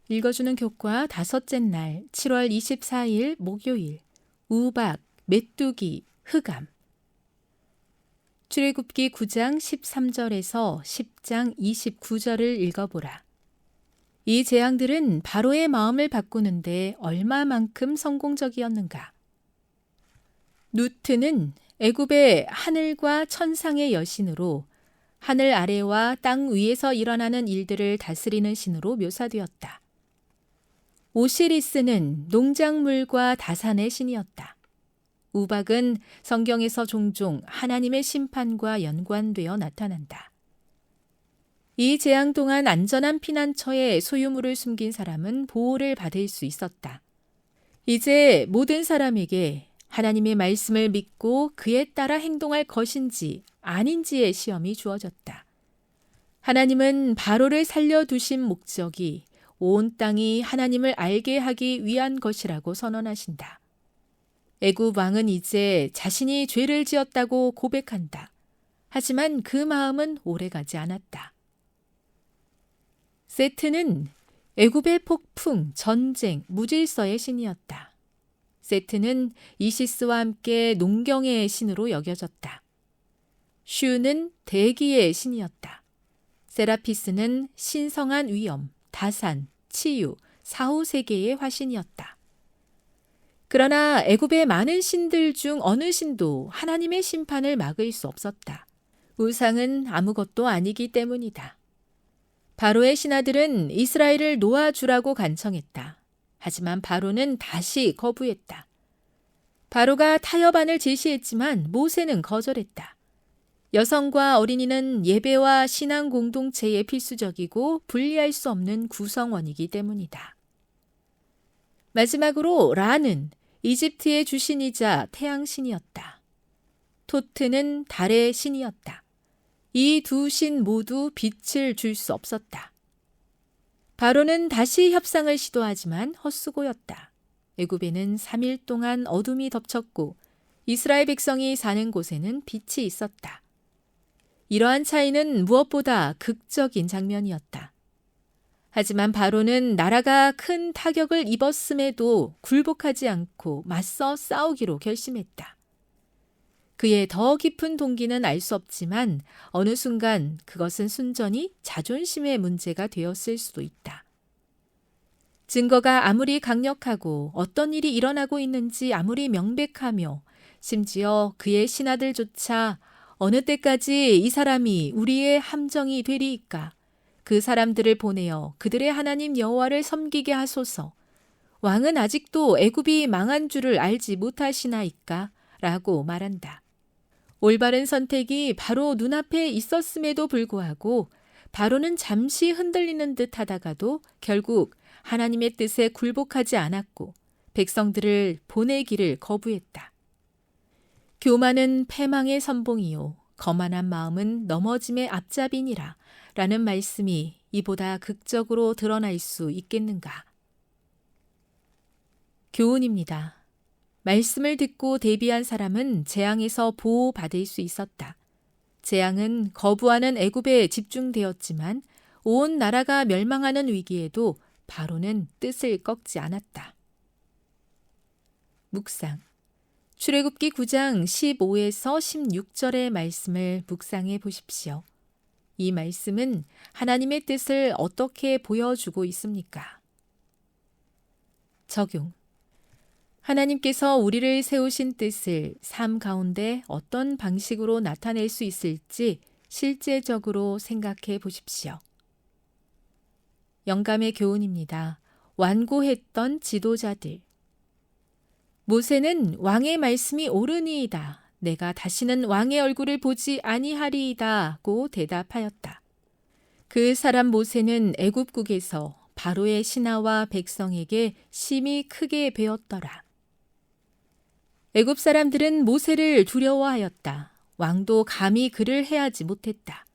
읽어주는 교과 다섯째 날 7월 24일 목요일 우박, 메뚜기, 흑암. 출애굽기 9장 13절에서 10장 29절을 읽어보라. 이 재앙들은 바로의 마음을 바꾸는데 얼마만큼 성공적이었는가. 누트는 애굽의 하늘과 천상의 여신으로 하늘 아래와 땅 위에서 일어나는 일들을 다스리는 신으로 묘사되었다. 오시리스는 농작물과 다산의 신이었다. 우박은 성경에서 종종 하나님의 심판과 연관되어 나타난다. 이 재앙 동안 안전한 피난처에 소유물을 숨긴 사람은 보호를 받을 수 있었다. 이제 모든 사람에게 하나님의 말씀을 믿고 그에 따라 행동할 것인지 아닌지의 시험이 주어졌다. 하나님은 바로를 살려두신 목적이 온 땅이 하나님을 알게 하기 위한 것이라고 선언하신다. 애굽 왕은 이제 자신이 죄를 지었다고 고백한다. 하지만 그 마음은 오래가지 않았다. 세트는 애굽의 폭풍, 전쟁, 무질서의 신이었다. 세트는 이시스와 함께 농경의 신으로 여겨졌다. 슈는 대기의 신이었다. 세라피스는 신성한 위엄, 다산, 치유, 사후세계의 화신이었다. 그러나 애굽의 많은 신들 중 어느 신도 하나님의 심판을 막을 수 없었다. 우상은 아무것도 아니기 때문이다. 바로의 신하들은 이스라엘을 놓아주라고 간청했다. 하지만 바로는 다시 거부했다. 바로가 타협안을 제시했지만 모세는 거절했다. 여성과 어린이는 예배와 신앙 공동체에 필수적이고 분리할 수 없는 구성원이기 때문이다. 마지막으로 라는 이집트의 주신이자 태양신이었다. 토트는 달의 신이었다. 이 두 신 모두 빛을 줄 수 없었다. 바로는 다시 협상을 시도하지만 헛수고였다. 애굽에는 3일 동안 어둠이 덮쳤고 이스라엘 백성이 사는 곳에는 빛이 있었다. 이러한 차이는 무엇보다 극적인 장면이었다. 하지만 바로는 나라가 큰 타격을 입었음에도 굴복하지 않고 맞서 싸우기로 결심했다. 그의 더 깊은 동기는 알 수 없지만 어느 순간 그것은 순전히 자존심의 문제가 되었을 수도 있다. 증거가 아무리 강력하고 어떤 일이 일어나고 있는지 아무리 명백하며 심지어 그의 신하들조차 어느 때까지 이 사람이 우리의 함정이 되리이까? 그 사람들을 보내어 그들의 하나님 여호와를 섬기게 하소서. 왕은 아직도 애굽이 망한 줄을 알지 못하시나이까? 라고 말한다. 올바른 선택이 바로 눈앞에 있었음에도 불구하고 바로는 잠시 흔들리는 듯 하다가도 결국 하나님의 뜻에 굴복하지 않았고 백성들을 보내기를 거부했다. 교만은 패망의 선봉이요 거만한 마음은 넘어짐의 앞잡이니라 라는 말씀이 이보다 극적으로 드러날 수 있겠는가. 교훈입니다. 말씀을 듣고 대비한 사람은 재앙에서 보호받을 수 있었다. 재앙은 거부하는 애굽에 집중되었지만 온 나라가 멸망하는 위기에도 바로는 뜻을 꺾지 않았다. 묵상. 출애굽기 9장 15에서 16절의 말씀을 묵상해 보십시오. 이 말씀은 하나님의 뜻을 어떻게 보여주고 있습니까? 적용. 하나님께서 우리를 세우신 뜻을 삶 가운데 어떤 방식으로 나타낼 수 있을지 실제적으로 생각해 보십시오. 영감의 교훈입니다. 완고했던 지도자들. 모세는 왕의 말씀이 옳으니이다. 내가 다시는 왕의 얼굴을 보지 아니하리이다고 대답하였다. 그 사람 모세는 애굽국에서 바로의 신하와 백성에게 심히 크게 배웠더라. 애굽 사람들은 모세를 두려워하였다. 왕도 감히 그를 해하지 못했다.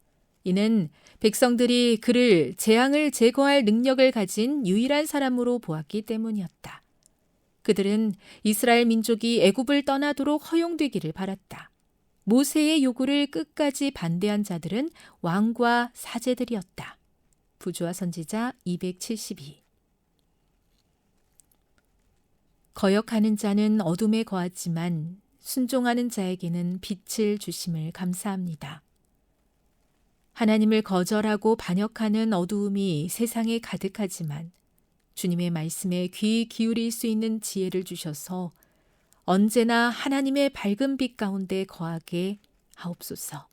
이는 백성들이 그를 재앙을 제거할 능력을 가진 유일한 사람으로 보았기 때문이었다. 그들은 이스라엘 민족이 애굽을 떠나도록 허용되기를 바랐다. 모세의 요구를 끝까지 반대한 자들은 왕과 사제들이었다. 부조와 선지자 272. 거역하는 자는 어둠에 거하지만 순종하는 자에게는 빛을 주심을 감사합니다. 하나님을 거절하고 반역하는 어두움이 세상에 가득하지만 주님의 말씀에 귀 기울일 수 있는 지혜를 주셔서 언제나 하나님의 밝은 빛 가운데 거하게 하옵소서.